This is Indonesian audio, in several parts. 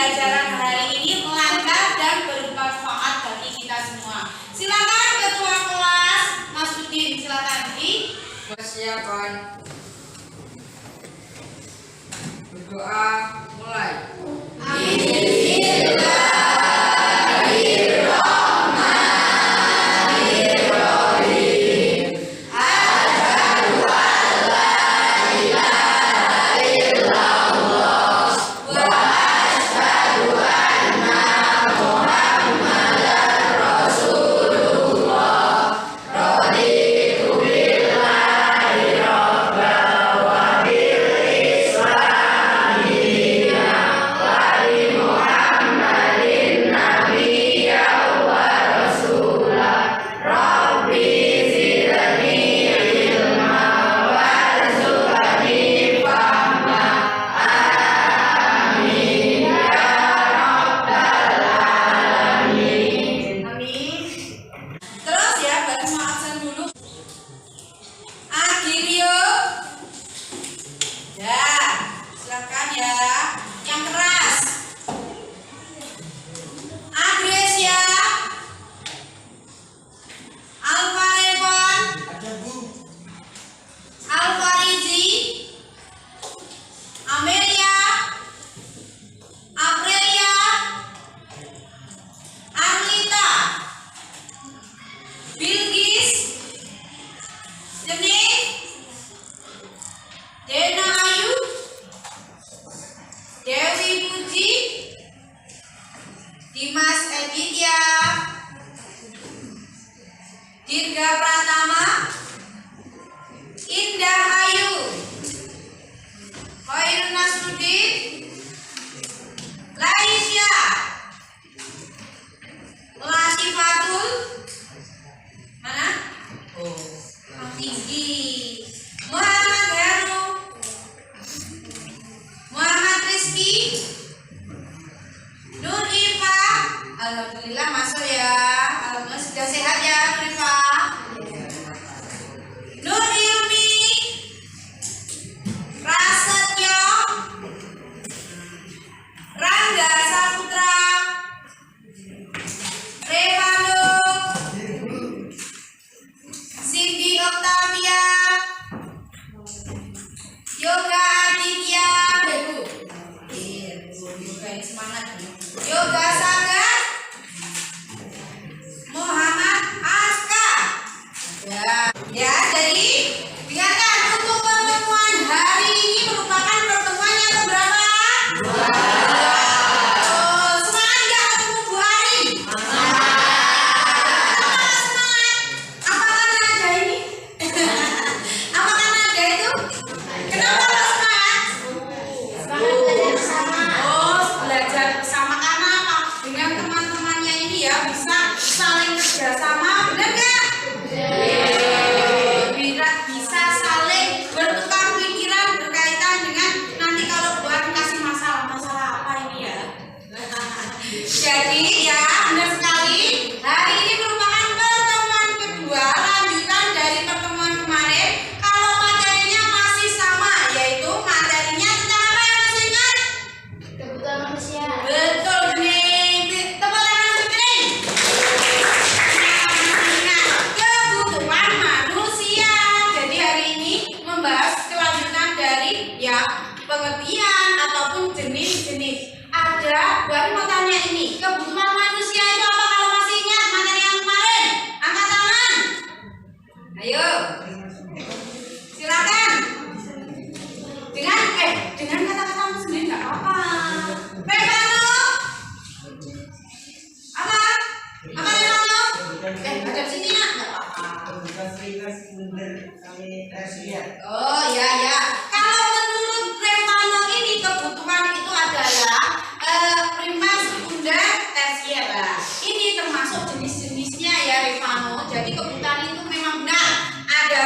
pembelajaran hari ini lancar dan bermanfaat bagi kita semua. Silakan Ketua Kelas Mas Udin, silakan di persiapan berdoa mulai. Dirga Pratama, Indah Ayu, Khairun Nasruddin, Laisya, Latifatul, mana? Tinggi, Muhammad Heru, Muhammad Rizki, Nur Ifa, alhamdulillah masuk ya, alhamdulillah sudah sehat ya Nur Ifa. Nur Ilmi, Prasetyo, Rangga Saputra, Revano, Cindy Octavia, Yoga Aditya, Yoga ini semangat, Yoga Sagar, Muhammad Aska. Ya, jadi dengarkan untuk pertemuan hari ini merupakan pertemuan yang keberapa? Oh, semangat nggak ketemu Bu Ari? Semangat. Apa karena ada ini? Apa karena ada itu? Kenapa kok semangat? Belajar bersama. Oh, belajar bersama karena apa? Dengan teman-temannya ini ya bisa saling kerjasama, benar nggak? Bisa saling bertukar pikiran berkaitan dengan nanti kalau buat kasih masalah apa ini ya. Jadi ya benar sekali, hari ini merupakan pertemuan kedua lanjutan dari pertemuan kemarin. Kalau materinya masih sama, yaitu materinya tentang apa yang masih ingat? Kebutuhan manusia. Betul nih, tepuk tangan sekali. Kebutuhan manusia. Jadi hari ini membahas kelanjutan dari ya pengertian ataupun jenis-jenis. Ada, Bu Ari mau tanya ini, kebutuhan manusia itu apa kalau masih ingat materi yang kemarin? Angkat tangan. Ayo. Silakan. Dengan kata-katamu sendiri nggak apa-apa. Revano. Apa? Apa Revano? Hadap sini ya, nggak apa-apa. Oh ya ya. Kalau menurut Revano ini kebutuhan itu adalah primer, sekunder, tersier. Ini termasuk jenis-jenisnya ya Revano. Jadi kebutuhan itu memang benar ada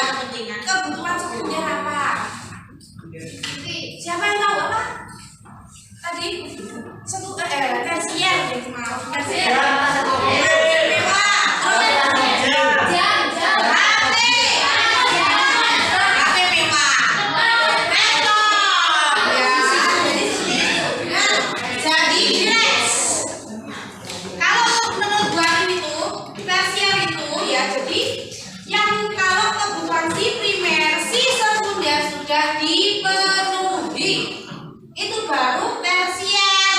kepentingan. Kebutuhan sekunder apa? Siapa yang tahu apa? Tadi tersier, tersier. Mewah. HP mewah. Laptop. Ya. Jadi dress. Kalau menurut gua itu tersier itu ya, jadi yang kalau kebutuhan si primer, si sekunder sudah dipenuhi, itu baru tersier.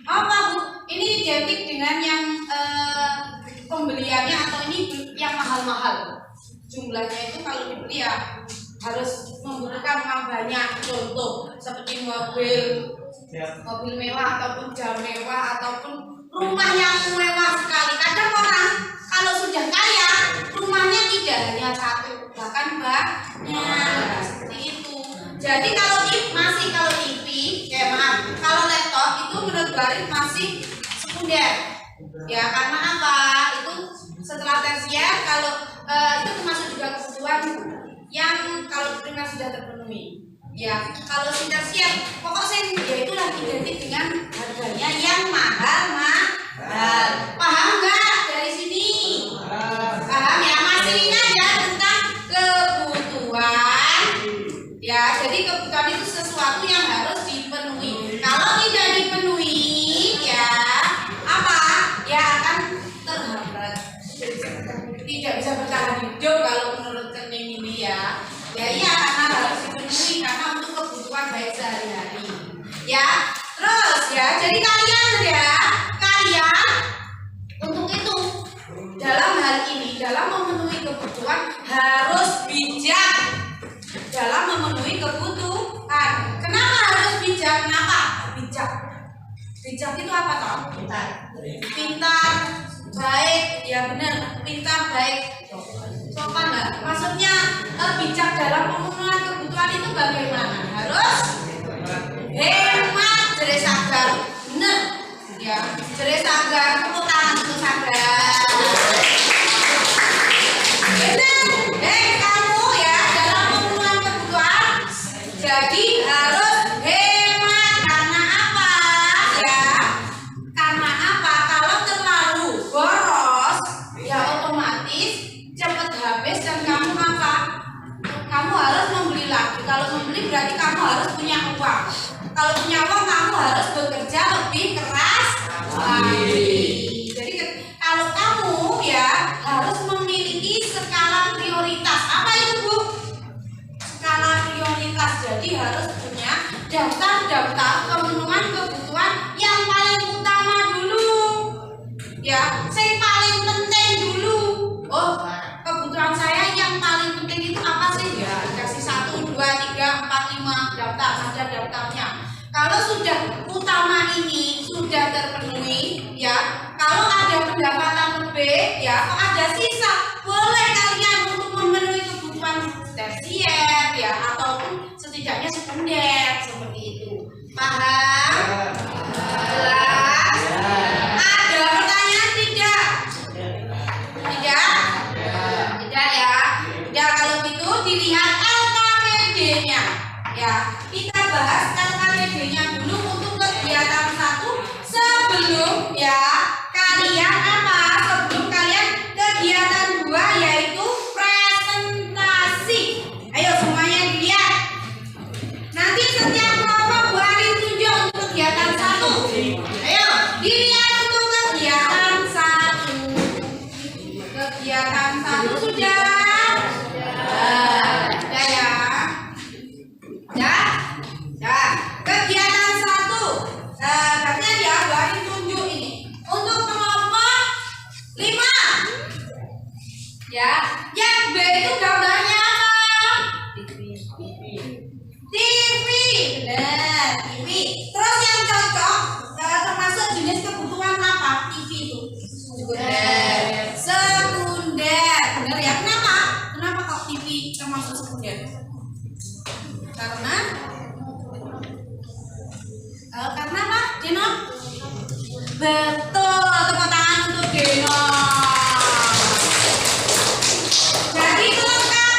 Apa Bu? Ini identik dengan yang pembeliannya atau ini yang mahal-mahal. Jumlahnya itu kalau dibeli ya harus membutuhkan uang banyak. Contoh seperti mobil mewah ataupun jam mewah ataupun rumah yang mewah sekali. Kadang orang kalau sudah kaya rumahnya tidak hanya satu, bahkan banyak seperti itu. Jadi kalau TV, kalau laptop itu menurut Baris masih sekunder. Ya karena apa? Itu setelah tersier, kalau itu termasuk juga kebutuhan yang kalau primer sudah terpenuhi. Ya kalau si tersier, pokoknya ya itu lagi identik dengan harganya yang mahal. Paham nggak dari sini? Paham ya? Masih ingat ya tentang kebutuhan? Ya jadi kebutuhan itu sesuatu yang harus dipenuhi. Kalau tidak dipenuhi, ya apa? Ya akan terhambat, tidak bisa bertahan hidup kalau menurut Kening ini ya. Ya iya karena harus dipenuhi karena untuk kebutuhan baik sehari-hari. Ya terus ya jadi kalian untuk itu dalam hal ini dalam memenuhi kebutuhan harus bijak dalam memenuhi kebutuhan. Kenapa harus bijak? Kenapa bijak? Bijak itu apa toh? Pintar, baik, ya benar. Pintar, baik, sopan nggak? Maksudnya bijak dalam pemenuhan kebutuhan itu bagaimana? Harus hemat, jere sabar, benar? Ya, jere sabar, tepuk tangan untuk sabar. Benar, kamu ya dalam pemenuhan kebutuhan. Jadi harus hemat karena apa? Ya, karena apa? Kalau terlalu boros, ya otomatis cepat habis dan kamu apa? Kamu harus membeli lagi. Kalau membeli berarti kamu harus punya uang. Kalau punya uang kamu harus bekerja lebih keras lagi. Jadi kalau kamu ya harus memiliki skala prioritas. Apa itu Bu? Skala prioritas. Jadi harus punya daftar pemenuhan kebutuhan yang paling utama dulu. Ya, yang paling penting dulu. Oh, kebutuhan saya yang paling penting itu apa sih? Ya, kasih 1, 2, 3, 4, 5 daftar, ada daftarnya. Kalau sudah utama ini sudah terpenuhi, ya, kalau ada pendapatan lebih, ya, kalau ada sisa, boleh kalian untuk memenuhi kebutuhan tersier, ya, ataupun setidaknya sekunder seperti itu. Paham? Jelas? Ada pertanyaan tidak? Tidak? Tidak ya? Tidak, kalau gitu dilihat LKPD-nya. Ya, kita bahas LKPD-nya dulu untuk kegiatan 1 sebelum ya kalian apa? Sebelum kalian kegiatan 2 yaitu presentasi. Ayo semuanya dilihat. Nanti setiap kelompok Bu Arin tunjuk untuk kegiatan 1. Ayo dilihat untuk kegiatan 1. Kegiatan 1 sudah. Sudah ya. Ya. Kegiatan 1. Berarti ya Bu Arin tunjuk ini. Untuk kelompok 5. Ya. Yang B itu gambarnya apa? TV. Benar, TV. Terus yang cocok termasuk jenis kebutuhan apa? TV itu. Sekunder. Benar ya? Kenapa? Kenapa kok TV termasuk sekunder? Karena apa? Dino? Betul, tepuk tangan untuk Dino. Jadi lengkap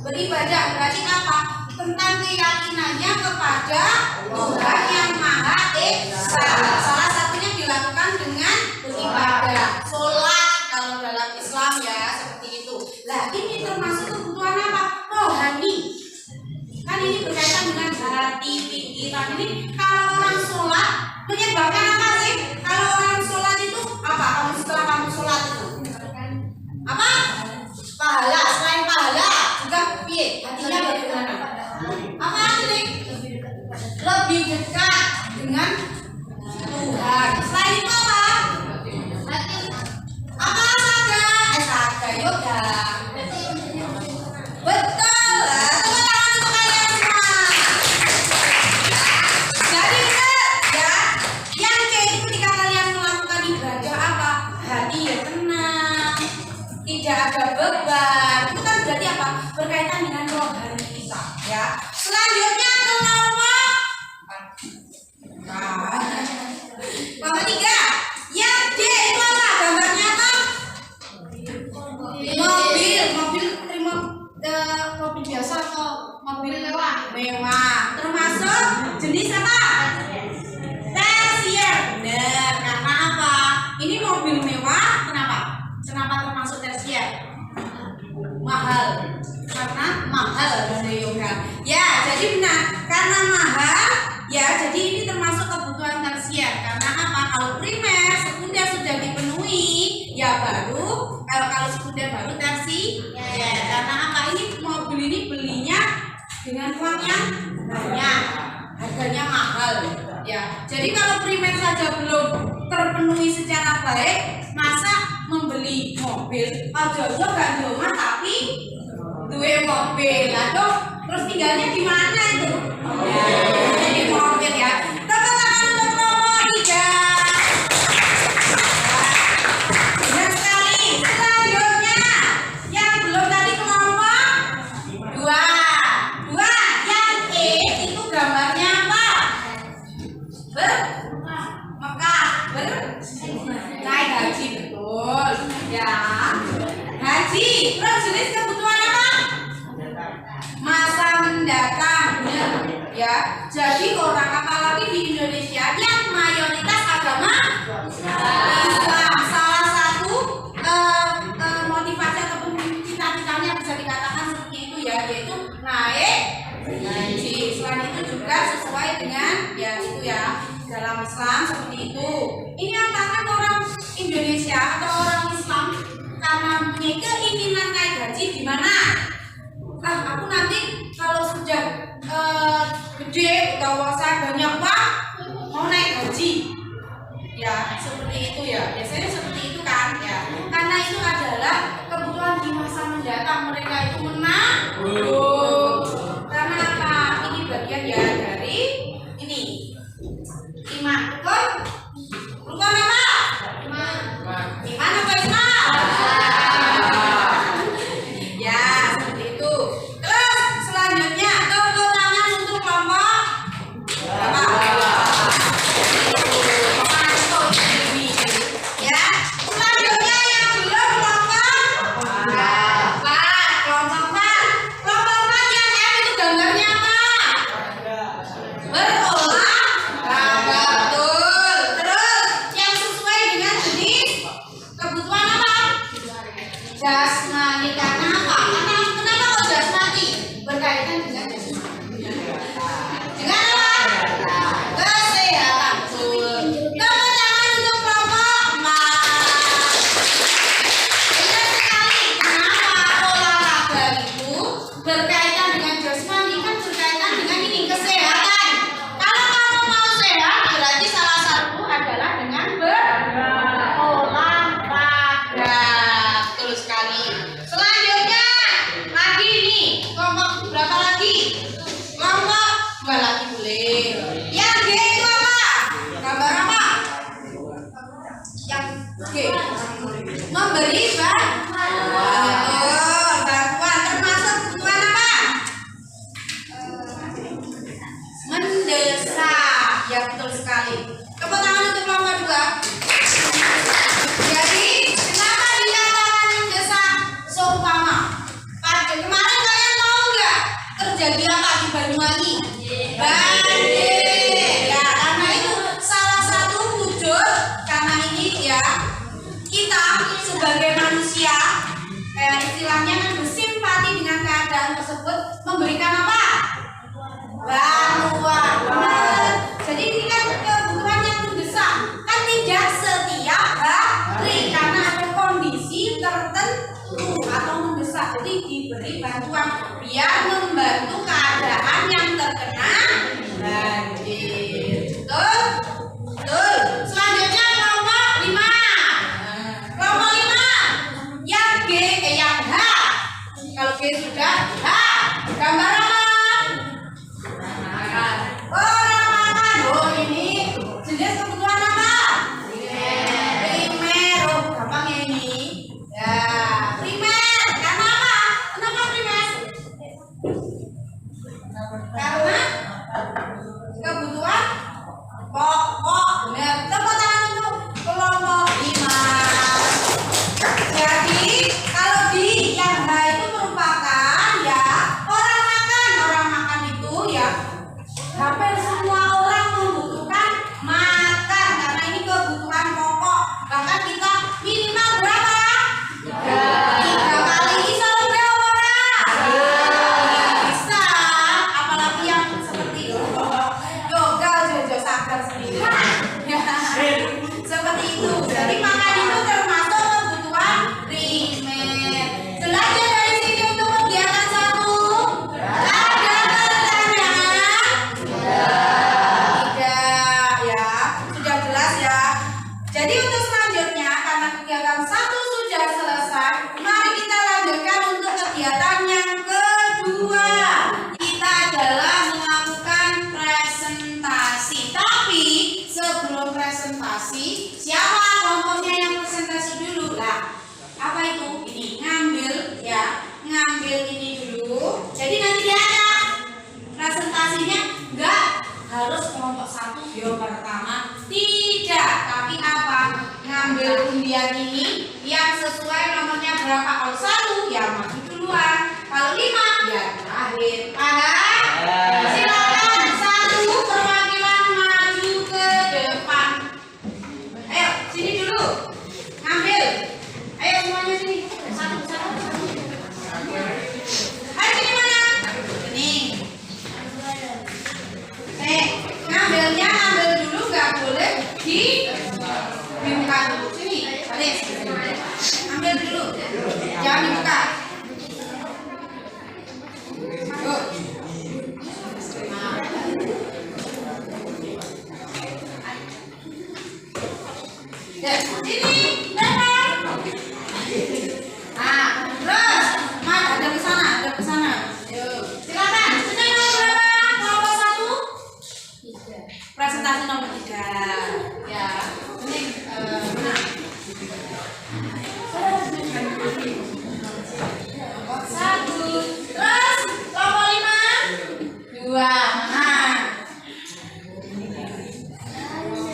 Beribadah berarti apa? Tentang keyakinannya kepada Tuhan yang Maha Esa. Salah satunya dilakukan dengan beribadah, sholat kalau dalam Islam ya, seperti itu. Nah, ini termasuk kebutuhan apa? Rohani. Kan ini berkaitan dengan hati, pikiran. Ini kalau orang sholat menyebabkan apa sih? Kalau orang sholat itu apa? Kamu setelah kamu sholat itu apa? Pahala. Selain pahala juga piye? Hatinya bagaimana? Apa sih? Lebih dekat dengan Tuhan. Selain itu apa? Apa saja? Saja yoga. Betul lah. Tepuk tangan untuk kalian semua. Jadi benar ya. Yang kayak ketika kalian melakukan ibadah apa? Hati ya tenang, tidak ada beban. Itu kan berarti apa? Berkaitan dengan rohani kita ya. Selanjutnya kelompok kelompok 3. Yang D itu apa? Gambarnya apa? Mobil biasa atau mobil mewah. Termasuk jenis apa? Tersier. Benar. Karena apa? Ini mobil mewah. Kenapa? Kenapa termasuk tersier? Mahal. Karena mahal dari yoga. Ya, jadi benar. Karena mahal, ya jadi ini termasuk kebutuhan tersier. Karena apa? Kalau primer, sekunder sudah dipenuhi, ya baru kalau sekunder baru tersier. Ya, karena apa? Ini mobil ini belinya dengan uang yang banyak, harganya mahal. Ya, jadi kalau primer saja belum terpenuhi secara baik, masa membeli mobil aja gak di rumah tapi duwe mobil, aduh terus tinggalnya di mana itu? Ya, di mobil ya. Tepuk tangan untuk nomor 3. Benar sekali. Selanjutnya yang belum tadi kelompok 2. Yang E itu gambarnya apa? Mekah. Naik haji, betul ya. Haji. Terus jenis kebutuhan apa? Masa mendatang, benar ya. Jadi orang apalagi di Indonesia yang mayoritas agama Islam, salah satu motivasi ataupun cita-citanya bisa dikatakan seperti itu ya, yaitu naik haji. Selain itu juga sesuai dengan ya itu ya dalam Islam seperti itu. Ini antara orang Indonesia atau orang Islam karena punya keinginan naik haji gimana? Aku nanti kalau sudah gede, saya banyak uang, mau naik haji. Ya, seperti itu ya. Biasanya seperti itu kan ya. Karena itu adalah kebutuhan di masa mendatang, mereka itu menabung. Karena apa? Ini bagian ya dari ini iman. Rukun apa? Iman apa Islam? Ya, seperti itu. Terus selanjutnya tepuk tangan untuk kelompok berapa? Ya. jenis kebutuhan apa? Primer. Oh, gampang ya ini. Ya, primer. Karena apa? Kenapa primer? Karena kebutuhan pokok. Benar. Tepuk tangan untuk kelompok 5. Jadi kalau di yang H itu merupakan ya orang makan itu ya hampir semua orang membutuhkan makan karena ini kebutuhan pokok. Bahkan kita minimal berapa? 3 kali bisa lebih orang. Bisa, apalagi yang seperti yoga Jojo sadar sendiri. Ya, seperti itu. Jadi makan itu termasuk kebutuhan primer. Jelas ya dari sini untuk kegiatan 1. Ada pertanyaan? Tidak ya, sudah jelas ya. Jadi untuk selanjutnya karena kegiatan 1 sudah selesai, mari kita lanjutkan untuk kegiatan yang kedua. Kita adalah melakukan presentasi. Tapi sebelum presentasi, siapa kelompoknya yang presentasi dulu lah? Apa itu? Ini ngambil ya, ngambil ini dulu. Jadi nanti lihat presentasinya enggak harus kelompok 1 yang pertama, tidak. Tapi apa? Ngambil undian ini yang sesuai nomornya berapa. Kalau 1 ya maju duluan, kalau 5 ya terakhir. Paham? Silakan 1 perwakilan maju ke depan. Ayo sini dulu ngambil. Ayo semuanya sini. Satu. Ayo sini mana? Sini. Ngambilnya ngambil dulu, nggak boleh dibuka dulu. Sini, balik. Ambil dulu, jangan dibuka. Yuk. Sini, depan. Nah, terus, ada ke sana. Yuk, silakan. Sudah nomor berapa? Kelompok 1. Presentasi nomor 3. Ya, ini mana? Kelompok 1. Terus kelompok 5. 2. Mana?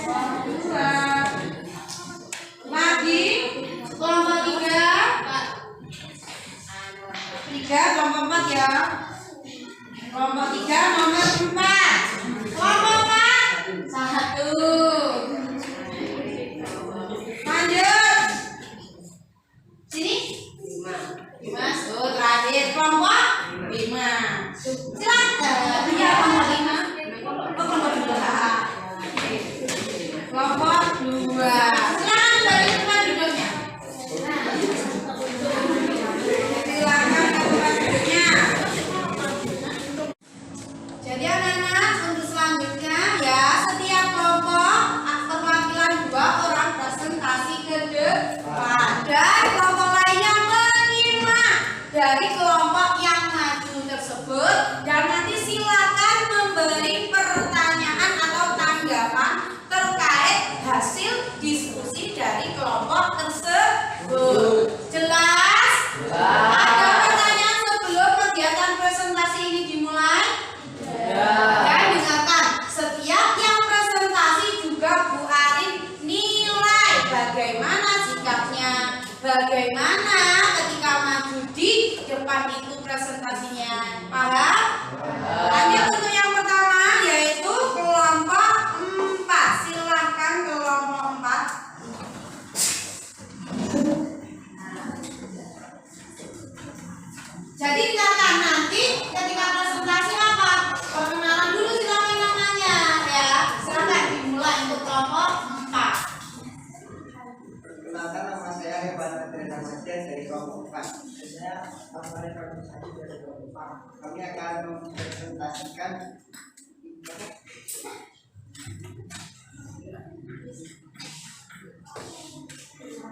Kelompok 2. Lagi kelompok 3. 3 kelompok 4 ya. Kelompok 3 nomor 4. Kelompok 4 1. Lanjut. Sini 5. Oh, terakhir kelompok 5. Silakan. Ya, kelompok 5. Oh, kelompok 2. Kelompok 2. Silakan balik tempat duduknya. Silakan ke tempat duduknya. Jadi anak-anak untuk selanjutnya ya setiap kelompok perwakilan 2 orang presentasi ke depan dan kelompok lainnya menyimak dari kelompok yang maju tersebut dan nanti silakan memberi pertanyaan atau tanggapan terkait hasil diskusi dari kelompok tersebut. Jelas? Ada pertanyaan sebelum kegiatan presentasi ini dimulai? Dan dengarkan, setiap yang presentasi juga Bu Arin nilai bagaimana sikapnya, bagaimana ketika maju di depan itu presentasinya. Paham? Lanjut untuk yang pertama yaitu kelompok 4. Silahkan kelompok 4. Jadi dengarkan nanti ketika presentasi apa? Perkenalan dulu silakan namanya ya. Silakan dimulai untuk kelompok 4. Perkenalkan, nama saya Heban Adriana Masjid dari kelompok 4. Saya Afari Fakultas dari kelompok 4. Kami akan mempresentasikan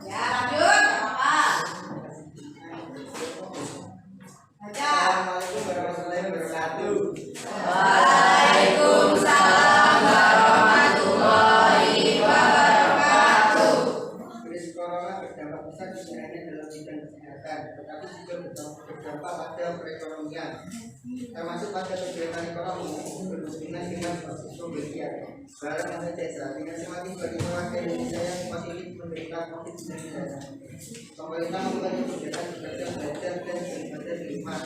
Ya, lanjut. Apa? Baca. Assalamualaikum warahmatullahi wabarakatuh. Waalaikumsalam warahmatullahi membahayakan, tetapi juga berdampak pada perekonomian, termasuk pada kegiatan ekonomi berhubungan dengan pembelian barang dan jasa. Dengan semakin bagi warga Indonesia yang positif menderita COVID-19, pemerintah memulai kegiatan belajar dan beribadah di rumah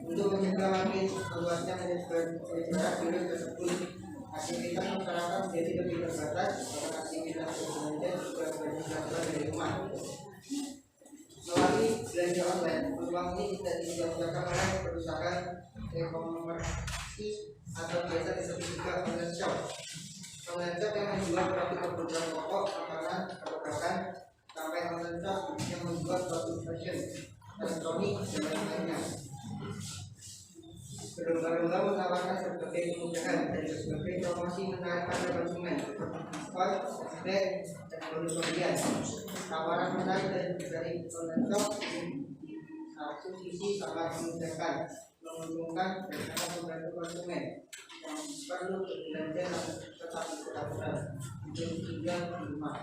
untuk mencegah makin meluasnya penyebaran virus tersebut. Aktivitas masyarakat menjadi lebih terbatas karena aktivitas berbelanja juga banyak dilakukan dari rumah. Melalui belanja online, peluang ini tidak dilakukan oleh perusahaan e-commerce atau biasa disebut juga online shop. Online shop yang menjual produk kebutuhan pokok, makanan, perabot, sampai online shop yang menjual produk fashion, elektronik, dan lain-lainnya. Berlomba-lomba menawarkan berbagai kemudahan dan berbagai promosi menarik pada konsumen, diskon, cashback, dan bonus pembelian. Tawaran menarik dari online shop satu sisi sangat memudahkan, menguntungkan, dan sangat membantu konsumen yang perlu berbelanja tetap bersabar untuk tinggal di rumah.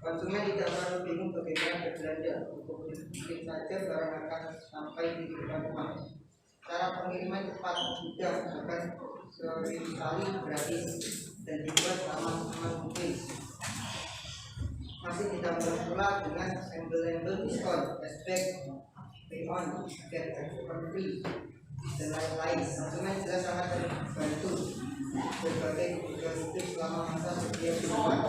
Konsumen tidak perlu bingung bagaimana berbelanja, mungkin saja barang akan sampai di depan rumah. Cara pengiriman cepat, mudah, bahkan sekali gratis, dan dibuat aman mungkin. Masih tidak pula dengan embel-embel diskon, cashback, pay on, get extra free, dan lain-lain. Konsumen jelas sangat terbantu berbagai kebutuhan hidup selama masa setiap di rumah.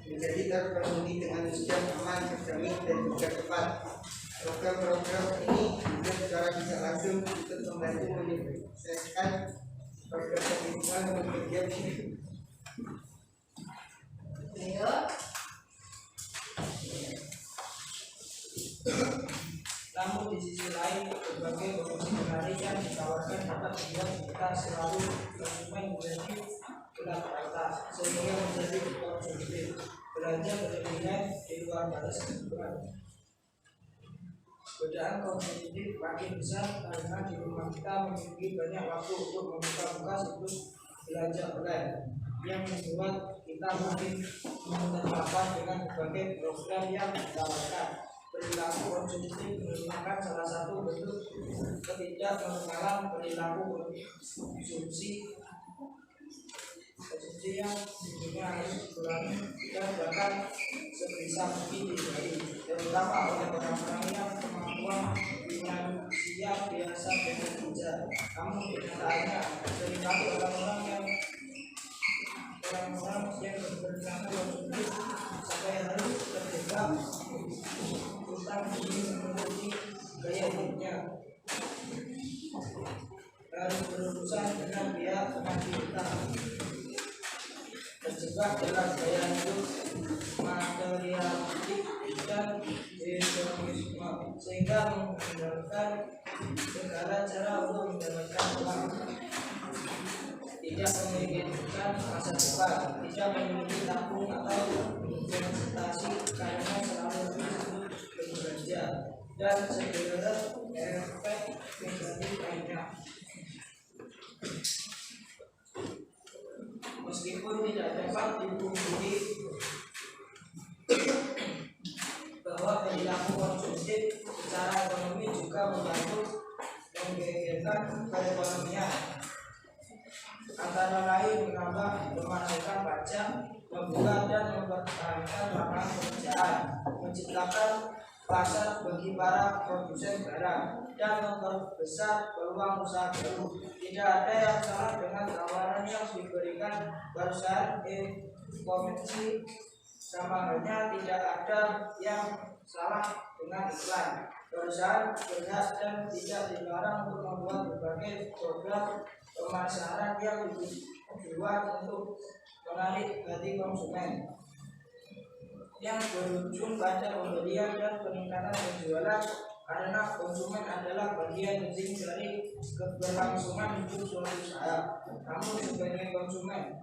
Menjadi terpenuhi dengan mudah, aman, terjamin, dan juga cepat. Program-program ini juga secara tidak langsung ikut membantu menyelesaikan program kehidupan bekerja hidup. Namun di sisi lain, berbagai promosi menarik yang ditawarkan dapat membuat kita selalu konsumen menjadi gelap mata, sehingga menjadi konsumtif, belanja berlebihan di luar batas kebutuhan. Godaan konsumtif makin besar karena di rumah kita memiliki banyak waktu untuk membuka-buka situs belanja online yang membuat kita makin terpapar dengan berbagai program yang ditawarkan. Perilaku konsumtif merupakan salah satu bentuk ketidaknormalan perilaku konsumsi yang tentunya harus dikurangi dan bahkan sebisa mungkin dihindari, terutama oleh orang-orang yang kemampuan finansial biasa bekerja. Namun kenyataannya seringkali orang-orang yang berperilaku konsumtif sampai harus terjebak utang demi memenuhi gaya hidupnya, harus berurusan dengan pihak penagih utang, terjebak dalam gaya hidup materialistik dan hedonisme, sehingga menggunakan segala cara untuk mendapatkan uang, tidak memikirkan masa depan, tidak memiliki tabung atau investasi karena selalu bekerja, dan segala efek negatif lainnya. Meskipun tidak dapat dipungkiri bahwa perilaku konsumtif secara ekonomi juga membantu menggegerkan perekonomian, antara lain menambah pemasukan pajak, membuka dan mempertahankan lapangan pekerjaan, menciptakan pasar bagi para produsen barang, dan memperbesar peluang usaha baru. Tidak ada yang salah dengan tawaran yang diberikan perusahaan e-commerce, sama halnya tidak ada yang salah dengan iklan. Perusahaan berhak dan tidak dilarang untuk membuat berbagai program pemasaran yang dibuat untuk menarik hati konsumen, yang berujung pada pembelian dan peningkatan penjualan, karena konsumen adalah bagian penting dari keberlangsungan hidup suatu usaha. Namun sebagai konsumen,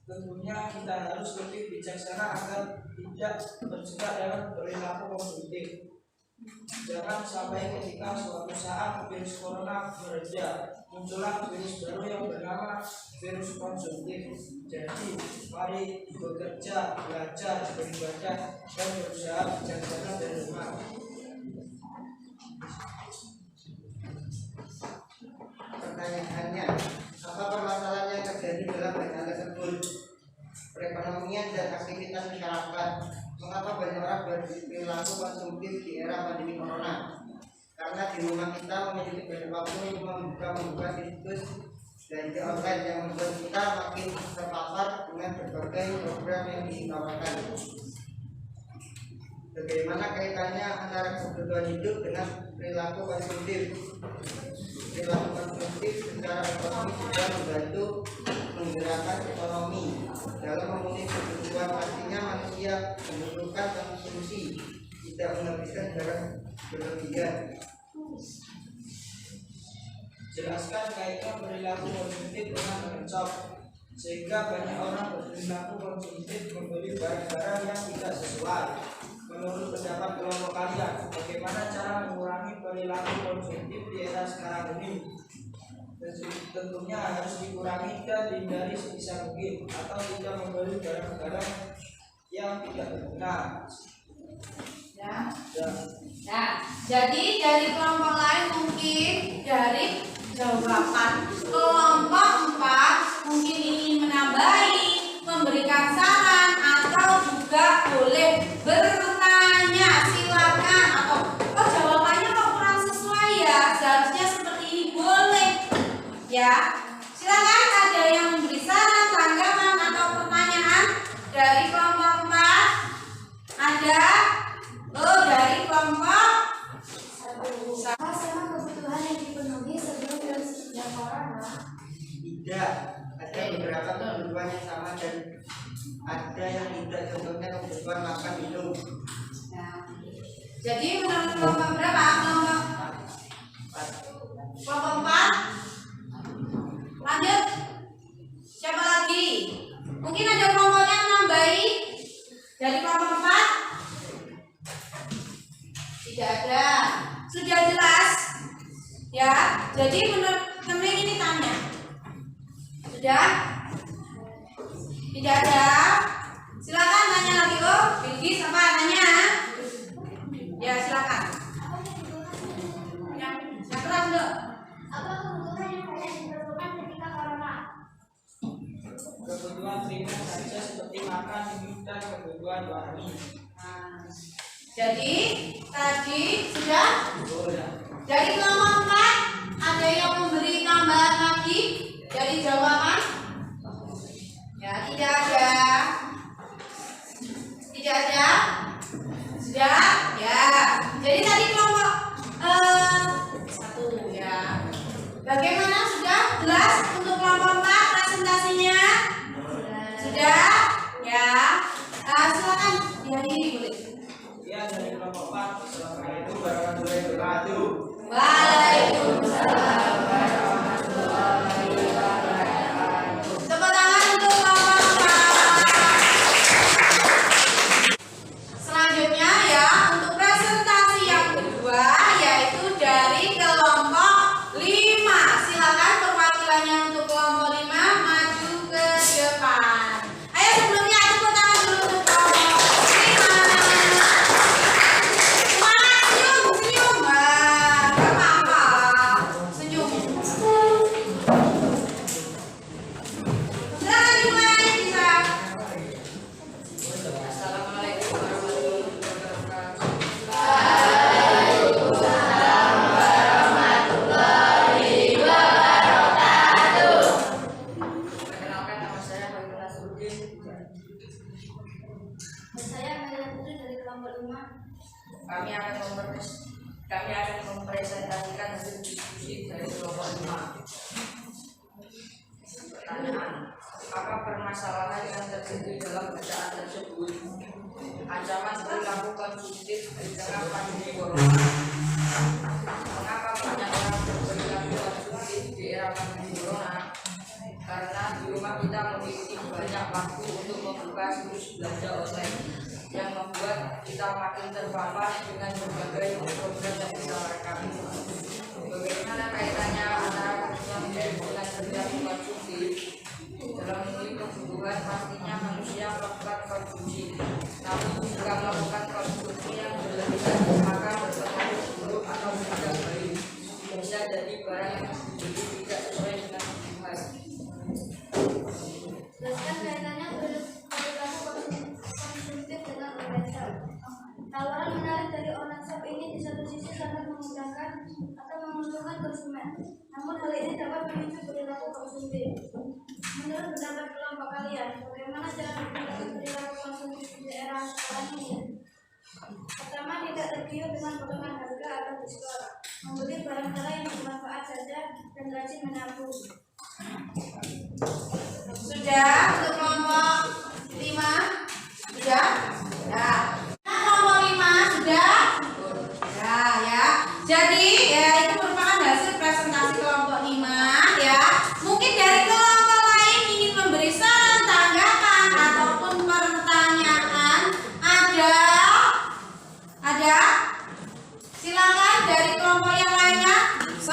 tentunya kita harus lebih bijaksana agar tidak terjebak dalam perilaku konsumtif. Jangan sampai ketika suatu saat virus corona mereda, muncullah virus baru yang bernama virus konsumtif. Jadi, mari bekerja, belajar, beribadah, dan berusaha bijaksana dari rumah. Pertanyaannya, apa permasalahan yang terjadi dalam negara tersebut? Perekonomian dan aktivitas masyarakat. Mengapa banyak orang berperilaku konsumtif di era pandemi corona? Karena di rumah kita memiliki banyak waktu untuk membuka situs belanja online yang membuat kita makin terpapar dengan berbagai program yang ditawarkan. Bagaimana kaitannya antara kebutuhan hidup dengan perilaku konsumtif? Perilaku konsumtif secara ekonomi juga membantu menggerakkan ekonomi. Dalam memenuhi kebutuhan pastinya manusia membutuhkan konsumsi, tidak menghabiskan barang berlebihan. Jelaskan kaitan perilaku konsumtif dengan mencop, sehingga banyak orang berperilaku konsumtif membeli barang-barang yang tidak sesuai. Menurut pendapat kelompok kalian, bagaimana cara mengurangi perilaku konsumtif di era sekarang ini? Tentunya harus dikurangi dan dihindari sebisa mungkin, atau tidak membeli barang-barang yang tidak berguna. Ya. Nah, jadi dari kelompok lain mungkin dari jawaban kelompok 4 mungkin ingin menambahi, memberikan saran, atau juga boleh bertanya. Silakan. Atau jawabannya kok kurang sesuai ya, seharusnya seperti ini, boleh ya. Silakan, ada yang memberi saran, tanggapan, atau pertanyaan dari kelompok 4? Ada? Oh, dari kelompok 1. Apa sama kebutuhan yang dipenuhi sebelum virus corona? Tidak, ada beberapa kebutuhan yang sama dan ada yang tidak, contohnya kebutuhan makan minum. Nah, jadi menurut kelompok berapa? Kelompok 4. Lanjut. Siapa lagi? Mungkin ada kelompoknya yang nambahi dari kelompok 4? Tidak ada. Sudah jelas? Ya. Jadi menurut temen ini tanya. Sudah? Tidak ada. Silakan tanya lagi. Oh, Bilgis apa tanya? Ya, silakan. Yang keras dulu. Apa kebutuhan yang banyak diperlukan ketika corona? Kebutuhan primer saja seperti makan, minum, dan kebutuhan rohani. Nah, jadi tadi sudah. Sudah. Dari kelompok 4 ada yang memberi tambahan lagi dari jawaban? Ya, tidak ada. Tidak ada. Sudah? Ya. Jadi tadi kelompok 1 ya. Bagaimana, sudah jelas untuk kelompok 4 presentasinya? Sudah? Ya. Silakan dihadiri boleh. Ya, dari kelompok 4. Assalamualaikum Warahmatullahi wabarakatuh. Waalaikumsalam warahmatullahi wabarakatuh. Tepuk tangan untuk kelompok 4. Selanjutnya ya, untuk presentasi yang kedua yaitu dari kelompok 5. Silakan perwakilannya untuk kelompok 5 maju ke depan. Ayo sebelumnya tepuk tangan dulu untuk kelompok 5. Senyum. Gak apa-apa. Senyum. Silakan dimulai bisa. Assalamualaikum warahmatullahi wabarakatuh. Perkenalkan, nama saya Habibur Nasruddin. Saya Amelia Putri dari kelompok 5. Kami akan mempresentasikan hasil diskusi dari kelompok 5. Pertanyaan: apa permasalahan yang terjadi dalam bacaan tersebut? Ancaman perilaku konsumtif di tengah pandemi corona. Mengapa banyak orang berperilaku konsumtif di era pandemi corona? Karena di rumah kita memiliki banyak waktu untuk membuka situs belanja online. yang membuat kita makin terpapar dengan berbagai program yang ditawarkan. Bagaimana kaitannya antara konsumsi dengan terjadi konsumsi? Dalam memenuhi kebutuhan pastinya manusia melakukan konsumsi. Namun jika melakukan konsumsi yang berlebihan maka berpengaruh buruk atau tidak baik. Bisa jadi barang yang dibeli tidak sesuai dengan kebutuhan. Jelaskan kaitannya perilaku konsumtif dengan online shop. Tawaran menarik dari online shop ini di satu sisi sangat memudahkan atau menguntungkan konsumen. Namun hal ini dapat memicu perilaku konsumtif. Menurut pendapat kelompok kalian, bagaimana cara mengurangi perilaku konsumtif di era sekarang ini? Pertama, tidak tergiur dengan potongan harga atau diskon. Membeli barang-barang yang bermanfaat saja dan rajin menabung. Sudah untuk kelompok 5? Sudah? Ya. Kelompok 5 sudah? Ya. Jadi ya itu merupakan hasil presentasi kelompok 5 ya. Mungkin dari kelompok lain ingin memberi saran, tanggapan ataupun pertanyaan. Ada? Silakan dari kelompok yang lainnya. 1,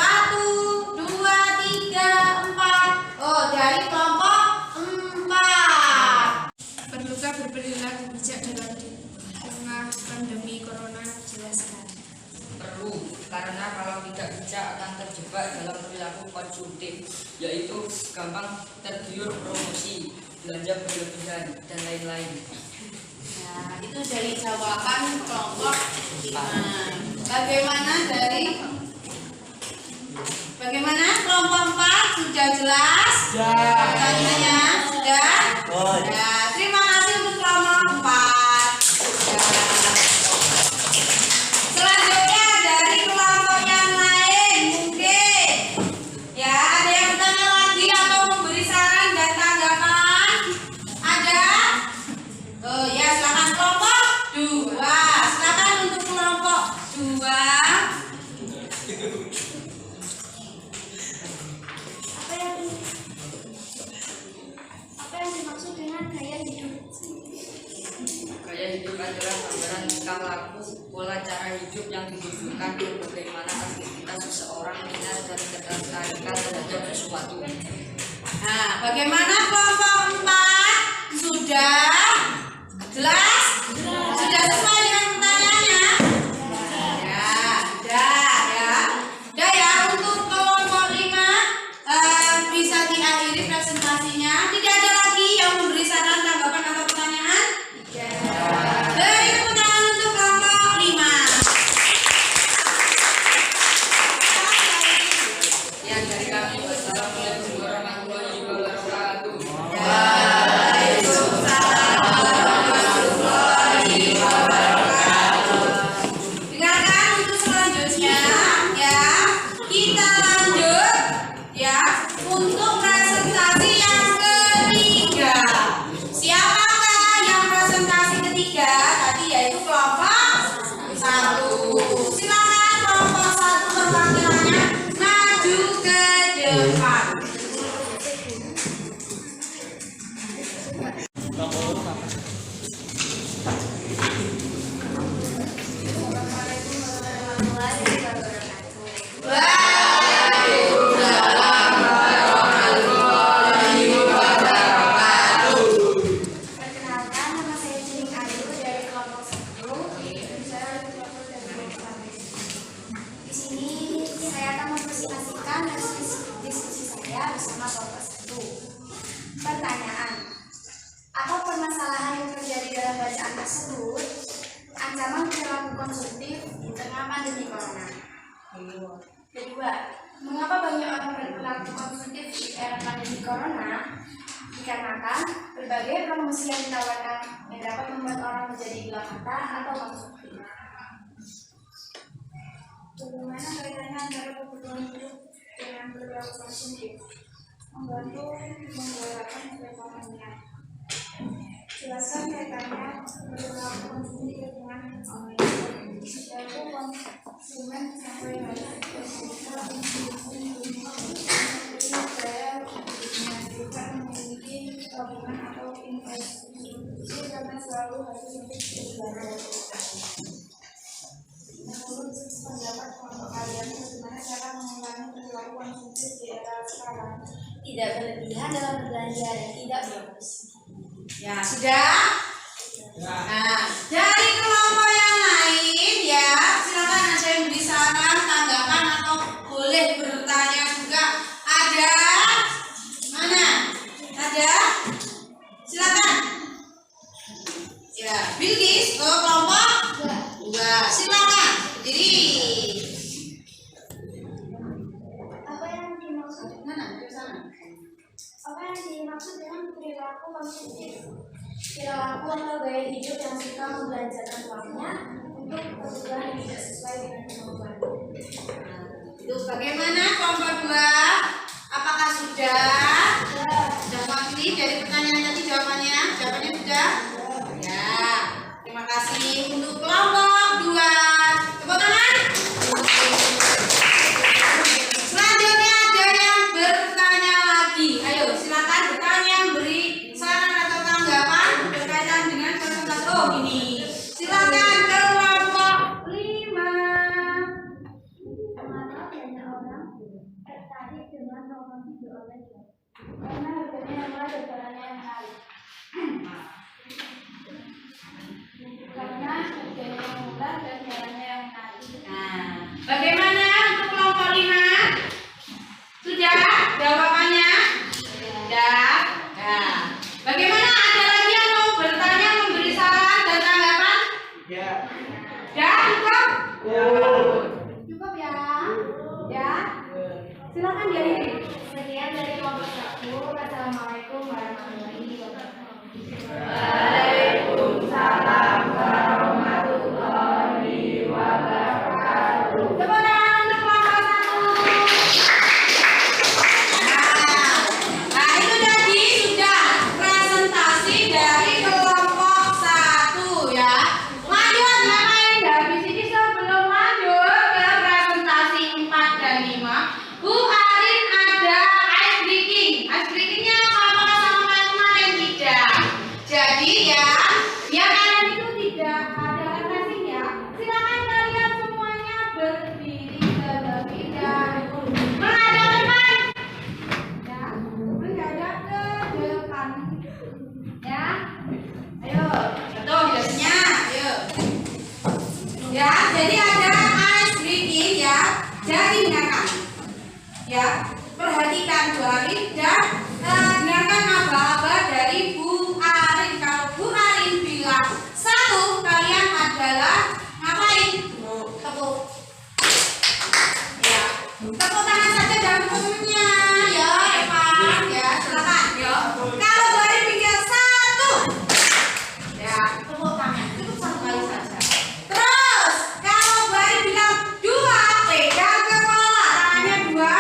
2, 3, 4. Oh, dari kelompok 4. Perlukah berperilaku bijak dalam di tengah pandemi corona? Jelaskan. Perlu, karena kalau tidak bijak akan terjebak dalam perilaku konsumtif, yaitu gampang tergiur promosi, belanja berlebihan, dan lain-lain. Nah, itu dari jawaban kelompok 5. Bagaimana kelompok 4 sudah jelas? Pertanyaannya sudah? Ya, terima kasih untuk kelompok 4. Selanjutnya dari kelompok yang lain mungkin ya ada yang bertanya lagi atau memberi saran dan tanggapan? Ada? Oh ya, silakan kelompok 2. Silakan untuk kelompok 2. Apa yang dimaksud dengan gaya hidup? Gaya hidup adalah gambaran tingkah laku, pola cara hidup yang ditujukan untuk bagaimana aktivitas seseorang, minat dan ketertarikan terhadap sesuatu. Nah, bagaimana kelompok 4? Sudah jelas? Sudah sesuai dengan pertanyaannya? Ya, sudah ya. Untuk kelompok 5 bisa diakhiri presentasinya. Tidak ada lagi yang memberi saran, tanggapan atau pertanyaan? Beri tepuk tangan untuk kelompok 5. Ya, dari kami, wassalamualaikum warahmatullahi wabarakatuh. Dengarkan untuk selanjutnya ya. Kita lanjut ya untuk presentasi yang ketiga. Siapakah yang presentasi ketiga? Tadi yaitu kelompok 1. Silakan kelompok 1 perwakilannya maju ke depan. Perkenalkan, nama saya Cilik Ayu dari kelompok 10. Saya dari kelompok dari kelompok 1. Di sini saya akan mempresentasikan diskusi saya bersama kelompok 1. Pertanyaan: apa permasalahan yang terjadi dalam bacaan tersebut? Ancaman perilaku konsumtif di tengah pandemi corona. Kedua, mengapa banyak orang berperilaku konsumtif di era pandemi corona? Dikarenakan berbagai promosi yang ditawarkan yang dapat membuat orang menjadi gila mata atau konsumtif. Bagaimana kaitannya antara kebutuhan hidup dengan perilaku konsumtif? Membantu menggerakkan perekonomian. Jelaskan kaitannya perilaku konsumtif dengan online. Yaitu konsumen sampai harus berusaha untuk memiliki tabungan atau investasi karena selalu harus tidak berlebihan dalam berbelanja dan tidak boros. Ya, sudah? Nah, dari kelompok yang lain ya, silakan ada yang beri saran, tanggapan atau boleh bertanya juga. Ada? Mana? Ada? Silakan. Ya, Bilkis ke kelompok 2. Silakan. Jadi, Apa yang dimaksud? mana? Ke sana. Apa yang dimaksud dengan perilaku konsumtif? Perilaku atau gaya hidup yang suka membelanjakan uangnya untuk kebutuhan yang tidak sesuai dengan kemampuan. Itu bagaimana kelompok 2? Apakah sudah? Sudah mewakili dari pertanyaan tadi jawabannya? Jawabannya sudah? Ya. Terima kasih untuk kelompok 2. Tepuk tangan. Selanjutnya ada yang bertanya lagi. Ayo silakan bertanya, beri saran atau tanggapan berkaitan dengan presentasi. Oh ini. Silakan kelompok 5. Mengapa banyak orang tertarik dengan konsumsi online? Karena harganya yang murah dan barangnya yang menarik. Karena harganya yang murah dan barangnya yang menarik. Nah, bagaimana untuk kelompok 5? Sudah jawabannya? Sudah. Nah, bagaimana ada lagi yang mau bertanya, memberi saran dan tanggapan? Ya. Ya, cukup? Cukup ya. Ya. Silakan diakhiri. Sekian dari kelompok 1. Assalamualaikum warahmatullahi wabarakatuh. Tepuk tangan untuk kelompok 1. Nah, itu tadi sudah presentasi dari kelompok 1 ya. Lanjut, ngapain habis ini sebelum lanjut ke presentasi 4 dan 5, Bu Arin ada ice breaking. Ice breakingnya apa sama kayak kemarin? Tidak. Jadi ya, biar kalian itu tidak ada refreshing ya. Silakan kalian semuanya berdiri terlebih dahulu. Menghadap depan. Ya, menghadap ke depan. Ya. Ayo, betul biasanya. Ayo. Ya, jadi ada ice breaking ya. Jadi dengarkan. Ya, perhatikan Bu Arin dan dengarkan aba-aba dari Bu Arin. Kalau Bu Arin bilang 1, kalian adalah ngapain? Tepuk. Ya, tepuk tangan saja jangan tepuknya. Ya, Evan. Ya, silakan. Ya. Kalau Bu Arin bilang 1, ya, tepuk tangan. Cukup 1 kali saja. Terus, kalau Bu Arin bilang 2, pegang kepala, tangannya 2.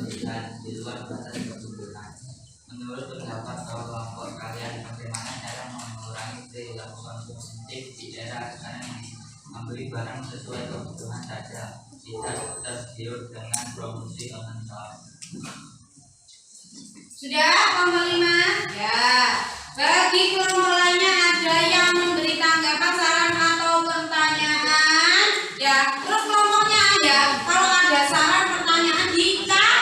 berlebihan di luar batas kebutuhan. Menurut pendapat kelompok kalian, bagaimana cara mengurangi perilaku konsumtif di era sekarang ini? Membeli barang sesuai kebutuhan saja, tidak tergiur dengan promosi online shop. Sudah kelompok 5? Ya. Bagi kelompok lainnya ada yang memberi tanggapan, saran atau pertanyaan? Ya. Terus kelompoknya ya, kalau ada saran pertanyaan dicatat.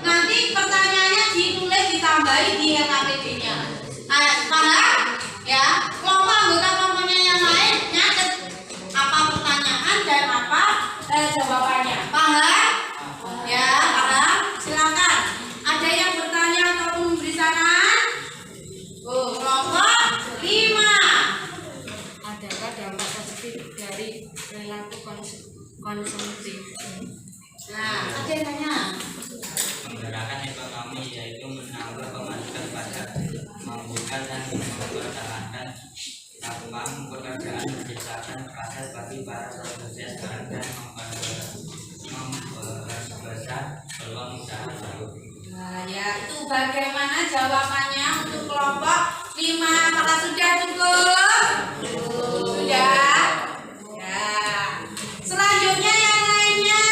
Nanti pertanyaannya ditulis ditambahi di LKPD-nya. Paham? Ya. Kelompok anggota kelompoknya yang lain nyatet apa pertanyaan dan apa jawabannya. Paham? Ya, paham? Silakan. Ada yang bertanya ataupun memberi saran? Kelompok 5. Adakah dampak positif dari perilaku konsumtif? Nah, ada yang tanya. Menggerakkan ekonomi, yaitu menambah pemasukan pajak, membuka dan mempertahankan lapangan pekerjaan, menciptakan pasar bagi para pekerja sekarang dan memperbesar peluang usaha baru. Nah, ya itu bagaimana jawabannya untuk kelompok 5? Apakah sudah cukup? Sudah? Ya. Selanjutnya yang lainnya.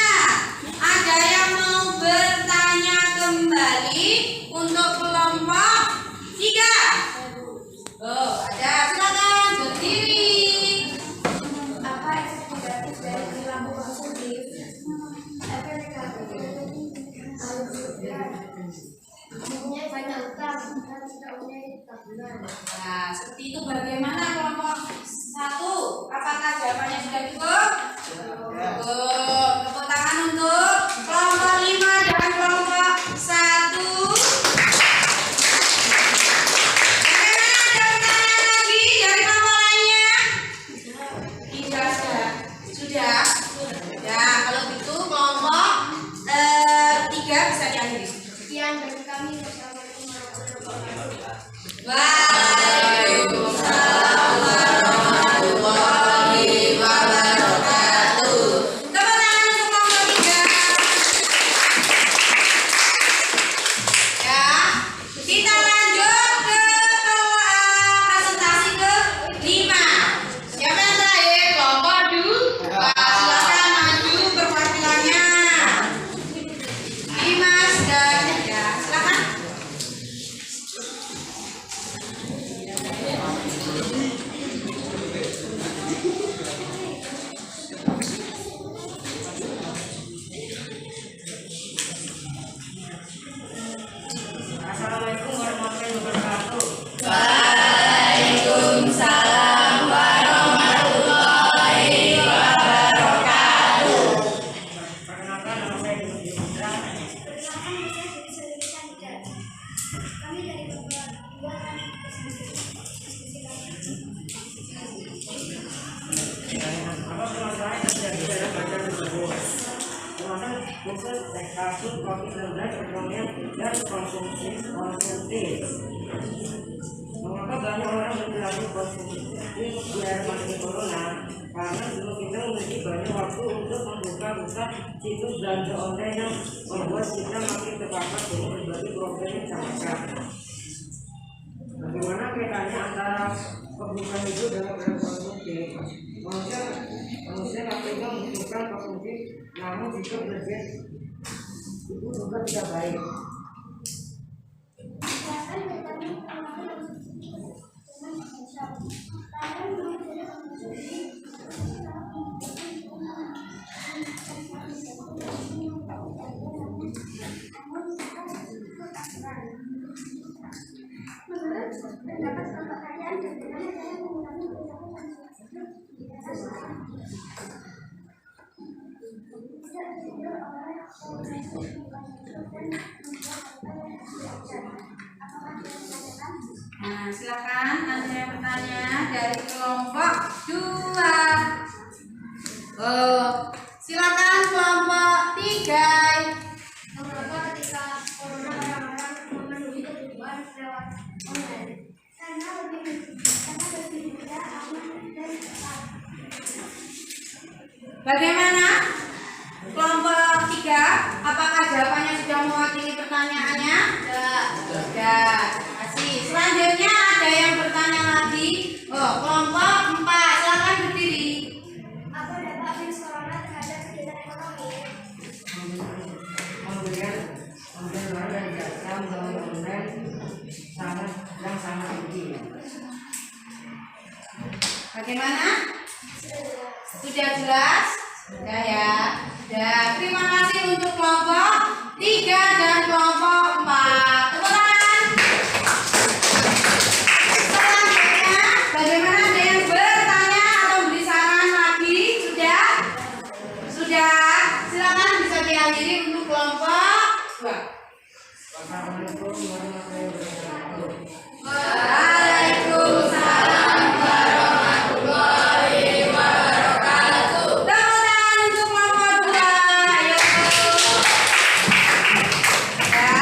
Ada yang mau bertanya kembali untuk kelompok 3? Ada. Silakan berdiri. Apa efek negatif dari perilaku konsumtif? Efek negatif mempunyai banyak utang dan tidak punya tabungan. Nah, seperti itu bagaimana kelompok 1? Apakah jawabannya sudah cukup? Cukup. Tepuk tangan untuk kelompok 5 dan kelompok 1. Bagaimana, ada pertanyaan lagi dari kelompok lainnya? Tidak sudah. Sudah? Ya, kalau gitu kelompok 3 bisa diakhiri. Sekian dari kami. Wassalamualaikum warahmatullahi wabarakatuh. Waalaikumsalam warahmatullahi wabarakatuh. Tepuk tangan untuk kelompok 3. Ya, kita lanjut ke presentasi ke 5. Siapa yang terakhir? Kelompok 2. Silakan maju perwakilannya. Dimas dan ya, silakan. Assalamualaikum warahmatullahi wabarakatuh. Waalaikumsalam warahmatullahi wabarakatuh. Perkenalkan, nama saya Dwi Putra. Perkenalkan, saya Bisa Chandra. Kami dari kelompok 2 akan diskusi lagi. Apa permasalahan yang terjadi dalam bacaan tersebut? Termasuk khusus kasus COVID-19, perekonomian dan konsumtif. Mengapa banyak orang berperilaku konsumtif di era pandemi corona? Karena dulu kita memiliki banyak waktu untuk membuka situs belanja online yang membuat kita makin terpapar dengan berbagai problem yang sama. Bagaimana kaitannya antara kebutuhan hidup dengan perilaku konsumtif? Manusia akhirnya membutuhkan konsumtif, namun jika berlebihan itu juga tidak baik. Silakan bertanya dengan menjawab. Tangan menjadi konsumsi. Menurut pendapat kelompok kalian, bagaimana cara mengurangi perilaku konsumsi di era sekarang? Tidak tergiur oleh konsumsi dan membuat harga yang tidak wajar. Apakah ada pertanyaan? Nah, silakan ada yang bertanya dari kelompok 2. Silakan kelompok 3. Mengapa ketika corona orang-orang memenuhi kebutuhan lewat online? Karena lebih mudah, aman, dan cepat. Bagaimana? Kelompok 3, apakah jawabannya sudah pertanyaannya? Sudah. Terima kasih. Selanjutnya ada yang bertanya lagi. Oh, kelompok 4. Silakan berdiri. Apa dampak virus corona terhadap kegiatan ekonomi? Kemudian dari jasa melalui online sangat tinggi. Bagaimana? Sudah jelas? Sudah ya. Dan terima kasih untuk kelompok 3 dan kelompok 4. Tepuk tangan. Selanjutnya, bagaimana ada yang bertanya atau beri saran lagi? Sudah? Sudah. Silakan bisa diakhiri untuk kelompok 2. Assalamualaikum warahmatullahi wabarakatuh. Waalaikumsalam warahmatullahi wabarakatuh. Tepuk tangan untuk kelompok 2. Ayo. Ya.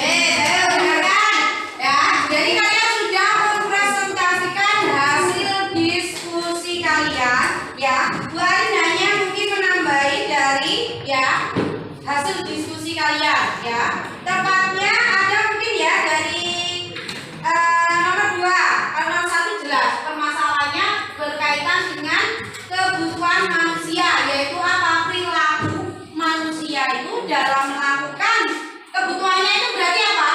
Ayo dengarkan. Ya, jadi kalian sudah mempresentasikan hasil diskusi kalian. Ya, Bu Arin hanya mungkin menambahi dari ya hasil diskusi kalian. Ya, tepatnya ada mungkin ya dari nomor 2, nomor 1 jelas permasalahannya berkaitan dengan kebutuhan manusia, yaitu apa? Perilaku manusia itu dalam melakukan kebutuhannya itu berarti apa?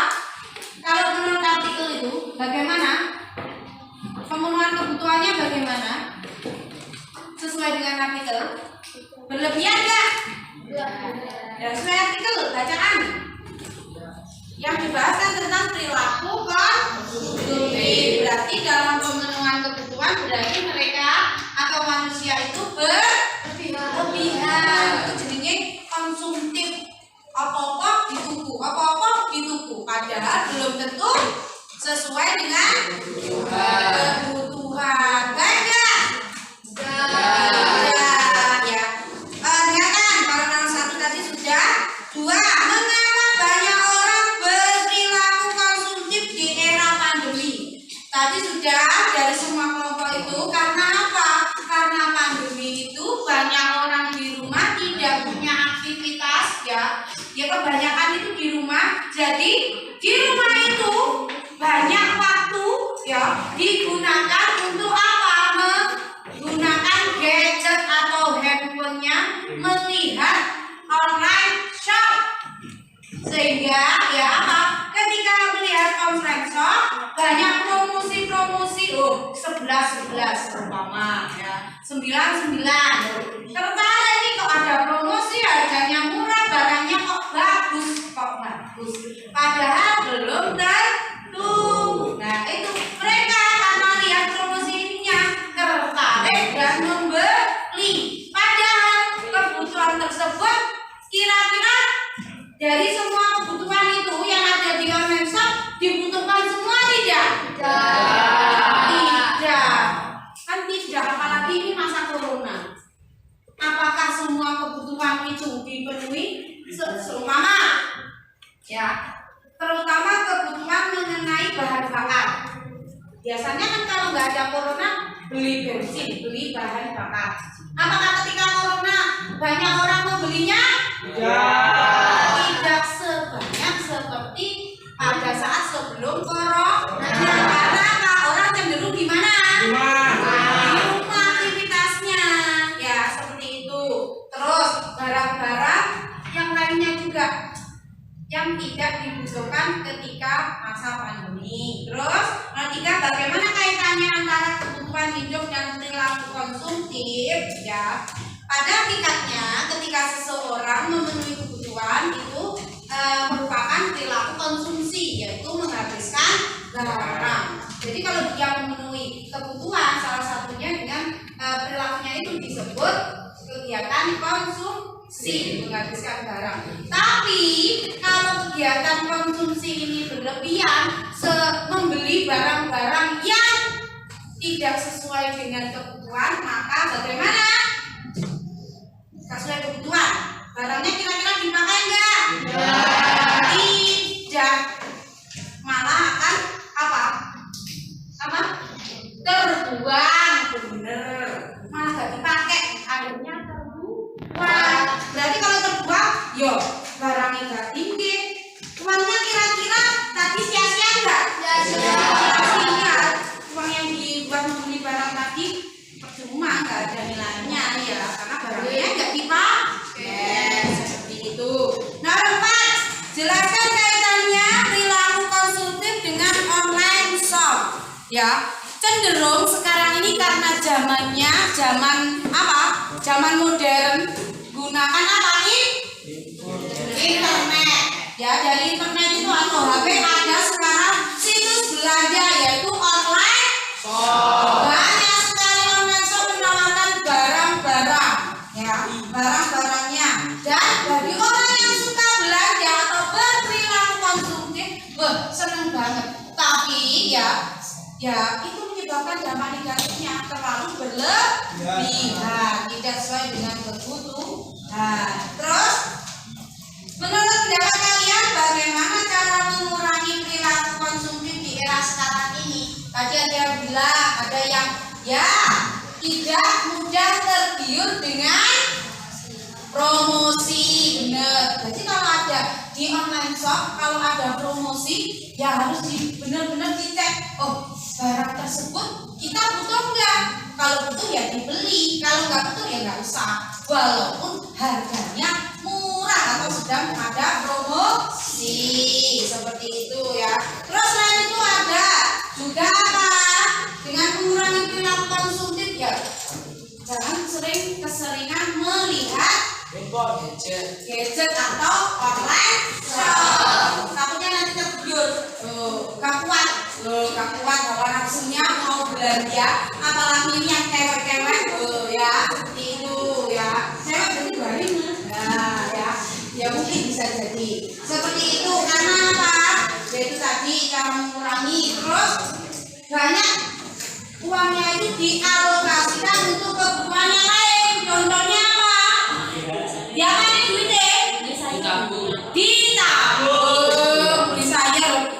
Kalau menurut artikel itu bagaimana? Pemenuhan kebutuhannya bagaimana? Sesuai dengan artikel? Berlebihan nggak? Ya, sesuai artikel bacaan. Yang dibahas kan tentang perilaku konsumtif. Berarti dalam pemenuhan kebutuhan berarti mereka atau manusia itu berlebihan. Itu jadinya konsumtif. Apa-apa dituku, apa-apa dituku. Padahal belum tentu sesuai dengan kebutuhan. Baik nggak? Ya. Dengarkan kalau nomor 1 tadi sudah. 2. Mengapa banyak orang berperilaku konsumtif di era pandemi? Tadi sudah dari semua kelompok itu. Karena apa? Karena pandemi itu banyak orang di rumah tidak punya aktivitas ya. Ya kebanyakan itu di rumah. Jadi di rumah itu banyak waktu ya digunakan untuk apa? Menggunakan gadget atau handphonenya melihat online shop. Sehingga ya apa? Ketika melihat online shop banyak promosi-promosi 11 umpama ya 99. Tertarik nih kok ada promosi, harganya murah, barangnya kok bagus. Padahal belum tentu. Nah itu mereka karena lihat promosi ininya tertarik dan membeli. Padahal kebutuhan tersebut kira-kira dari semua kebutuhan itu yang ada di online shop dibutuhkan semua tidak? Tidak. Kan tidak, apalagi ini masa corona. Apakah semua kebutuhan itu dipenuhi? Seumpama ya, terutama kebutuhan mengenai bahan bakar. Biasanya kan kalau nggak ada corona beli bensin, beli bahan bakar. Apakah ketika corona banyak orang membelinya? Tidak sebanyak seperti pada saat sebelum corona. Karena apa? Orang cenderung di mana? Di rumah aktivitasnya. Ya seperti itu. Terus barang-barang yang lainnya juga yang tidak dibutuhkan ketika masa pandemi. Terus nomor 3, bagaimana kaitannya antara kebutuhan hidup dan perilaku konsumtif? Ya, pada hakikatnya ketika seseorang memenuhi kebutuhan itu merupakan perilaku konsumsi, yaitu menghabiskan barang. Jadi kalau dia memenuhi kebutuhan, salah satunya dengan perilakunya itu disebut kegiatan konsumsi, menghabiskan barang. Tapi kalau kegiatan konsumsi ini berlebihan, membeli barang-barang yang tidak sesuai dengan kebutuhan, maka bagaimana? Sesuai kebutuhan, barangnya kira-kira dipakai enggak? Tidak, malah akan apa? Terbuang, bener. Malah gak dipakai, akhirnya terbuang. Berarti kalau terbuang, yo barangnya gak tinggi, ya cenderung sekarang ini karena zamannya zaman modern, gunakan apa nih? Internet. Ya, dari internet itu atau HP ada sekarang situs belanja yaitu online shop. Banyak sekali online shop menawarkan barang-barang, ya, barang-barangnya. Dan bagi orang yang suka belanja atau berperilaku konsumtif, seneng banget. Tapi ya itu menyebabkan dampak negatifnya terlalu berlebihan, tidak sesuai dengan kebutuhan. Terus menurut pendapat kalian bagaimana cara mengurangi perilaku konsumtif di era sekarang ini? Tadi ada yang bilang, ada yang tidak mudah tergiur dengan promosi, benar. Jadi kalau ada di online shop, kalau ada promosi ya harus benar-benar dicek. Oh, barang tersebut kita butuh enggak? Kalau butuh ya dibeli, kalau nggak butuh ya nggak usah. Walaupun harganya murah atau sedang ada promosi seperti itu ya. Terus selain itu ada juga apa? Dengan mengurangi perilaku konsumtif ya. Jangan keseringan melihat gadget atau online shop. Takutnya nanti tergiur. Gak kuat bahwa nafsunya mau belanja, apalagi ini yang cewek-cewek ya, seperti itu ya. Cewek berarti balik ya mungkin bisa jadi seperti itu. Karena apa? Yaitu tadi cara mengurangi. Terus banyak uangnya itu dialokasikan untuk kebutuhan yang lain. Contohnya apa? Diapain duitnya? Ditabung. Beli sayur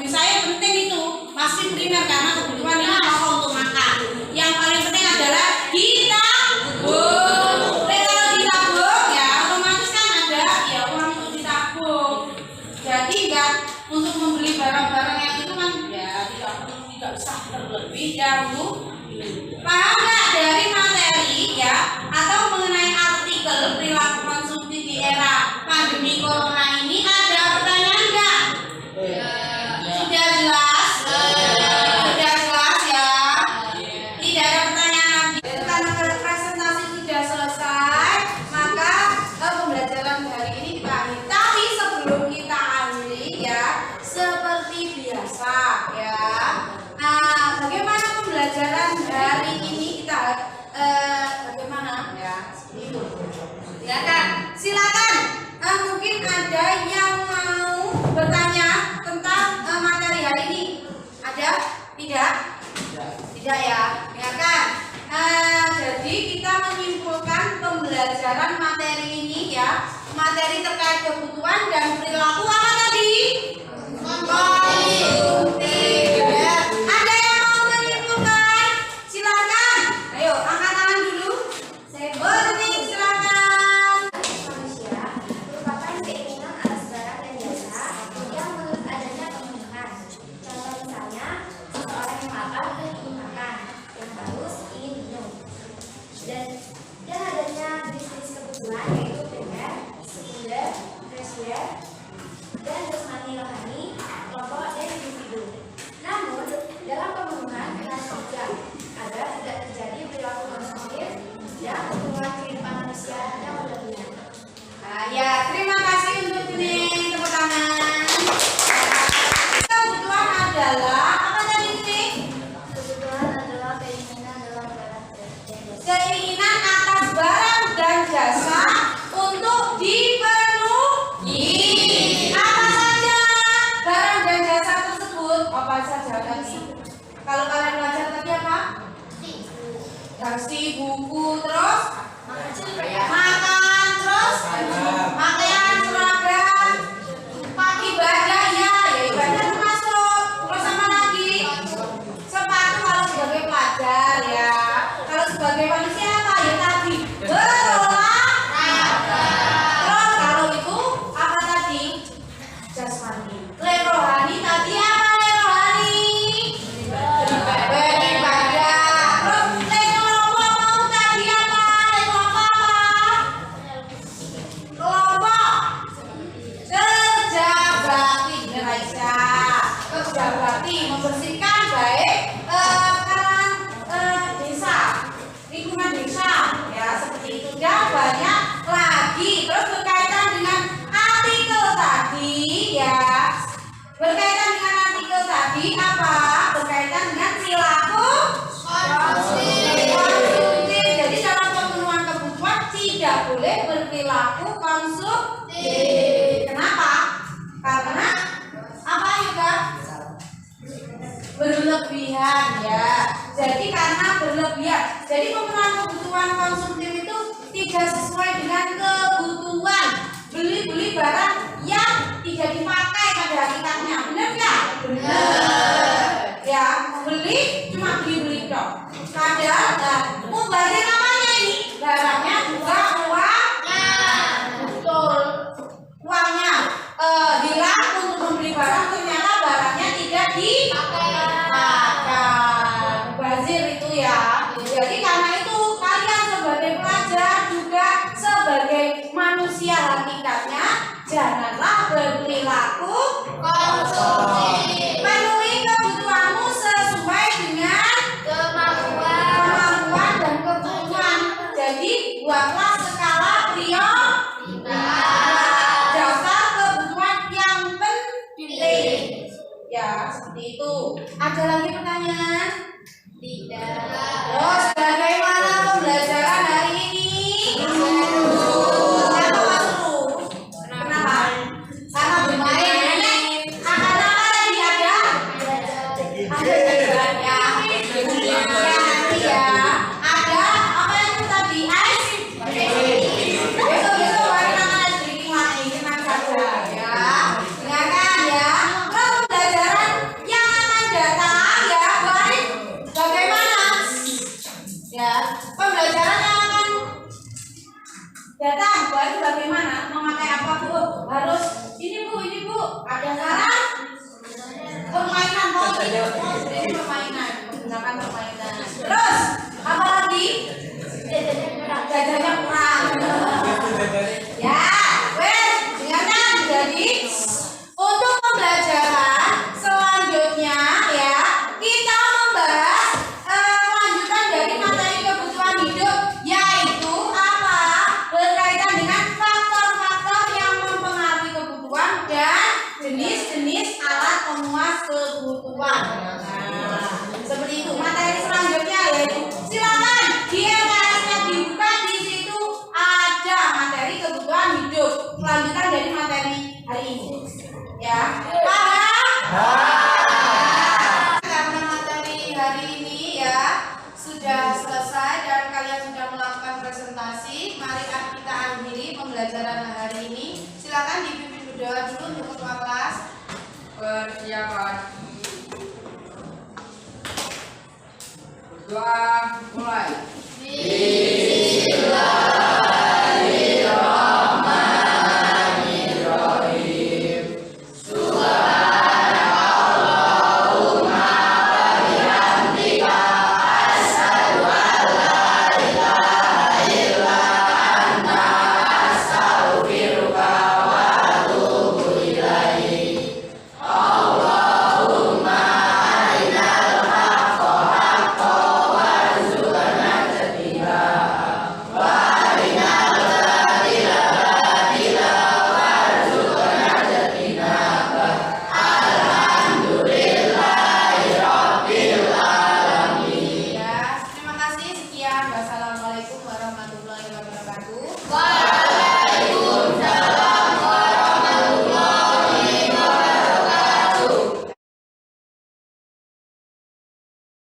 penting itu pasti primer karena kebutuhan yang pokok untuk makan. Yang paling penting adalah ditabung. Kalau ditabung ya otomatis kan ada ya uang untuk ditabung. Jadi enggak untuk membeli barang-barang yang itu kan ya tidak usah terlebih dahulu. Paham nggak dari materi ya atau mengenai artikel perilaku konsumtif di era pandemi corona ini? Ada pertanyaan nggak? Sudah jelas? Sudah jelas ya? Tidak ada pertanyaan lagi. Karena presentasi sudah selesai, maka pembelajaran hari ini kita akhiri. Tapi sebelum kita akhiri ya, seperti biasa ya. Nah, bagaimana pembelajaran hari ini kita bagaimana ya? Seperti itu. Ya kan? Silakan. Mungkin ada yang mau bertanya tentang materi hari ini. Ada? Tidak? Tidak ya? Ya kan? Jadi kita menyimpulkan pembelajaran materi ini ya. Materi terkait kebutuhan dan perilaku apa tadi? Konsumtif. Ya. Ada yang mau menyimpulkan? Silakan. Ayo, angkat tangan dulu. Saya berhenti, silakan. Manusia merupakan keinginan atas barang dan jasa yang menurut adanya kebutuhan. Contoh misalnya, seseorang yang lapar ingin makan, yang haus ingin minum. Dan adanya bisnis kebutuhan yaitu primer, sekunder, tersier, dan jasmani rohani, kelompok dan individu. Namun, dalam pemenuhan dengan bijak agar tidak terjadi perilaku konsumtif dan hubungan kehidupan manusia yang berlebihan. Ya, terima kasih untuk ini tepuk tangan. Kebutuhan adalah apa tadi sih? Kebutuhan adalah keinginan dalam barang dan jasa. Keinginan atas barang dan jasa untuk dipenuhi. Apa saja barang dan jasa tersebut? Apa saja tadi? Kalau kalian belajar tadi apa? Taksi, buku, terus makan, terus pakaian, seragam, ibadah ya ibadah termasuk. Terus sama lagi sepatu kalau sebagai pelajar ya. Kalau sebagai manusia apa ya tadi? Berolahraga. Terus kalau itu apa tadi? Jasmani. Rohani tadi apa rohani? Beribadah. Terus kelompok tadi apa? Kelompok apa? Kelompok barang yang tidak dipakai pada hakikatnya. Benar nggak? Benar. Ya, beli cuma beli dong. Padahal mubazir namanya ini barangnya juga uangnya. Betul. Uangnya hilang untuk membeli barang, ternyata barangnya tidak dipakai. Mubazir itu ya. Jadi karena itu kalian sebagai pelajar juga sebagai manusia hakikatnya janganlah berperilaku konsumtif. Penuhi kebutuhanmu sesuai dengan kemampuan dan kebutuhan. Jadi buatlah skala prioritas dasar kebutuhan yang penting. Ya seperti itu. Ada lagi pertanyaan? Tidak. Terus bagaimana pembelajaran hari ini? Kenapa Mas Ru? Kenapa? Karena bermain. Karena apa tadi ada? Ada jajarannya. Kemudian nanti ya ada apa itu tadi? Ice. Besok baru namanya ice drinking lagi. Tenang saja ya. Dengarkan ya. Pembelajaran yang akan datang ya baik. Bagaimana? Ya, pembelajaran yang akan datang baik bagaimana? Memakai apa Bu? Harus ini Bu. Ada saran? Permainan ini permainan, menggunakan permainan. Terus apa lagi? Jajannya kurang. Ya, wes, dengarkan. Jadi untuk pembelajaran selanjutnya ya kita membahas kelanjutan dari materi kebutuhan hidup, yaitu apa? Berkaitan dengan faktor-faktor yang mempengaruhi kebutuhan dan jenis-jenis alat pemuas kebutuhan. Nah, seperti itu. Materi selanjutnya yaitu silakan di LKS-nya dibuka, di situ ada materi kebutuhan hidup. Kelanjutan dari materi hari ini. Ya, paham? Karena materi hari ini ya sudah selesai dan kalian sudah melakukan presentasi, mari kita akhiri pembelajaran hari ini. Silakan dipimpin berdoa dulu untuk ketua kelas. Persiapan. Berdoa mulai. Ya, terima kasih. Sekian. Wassalamualaikum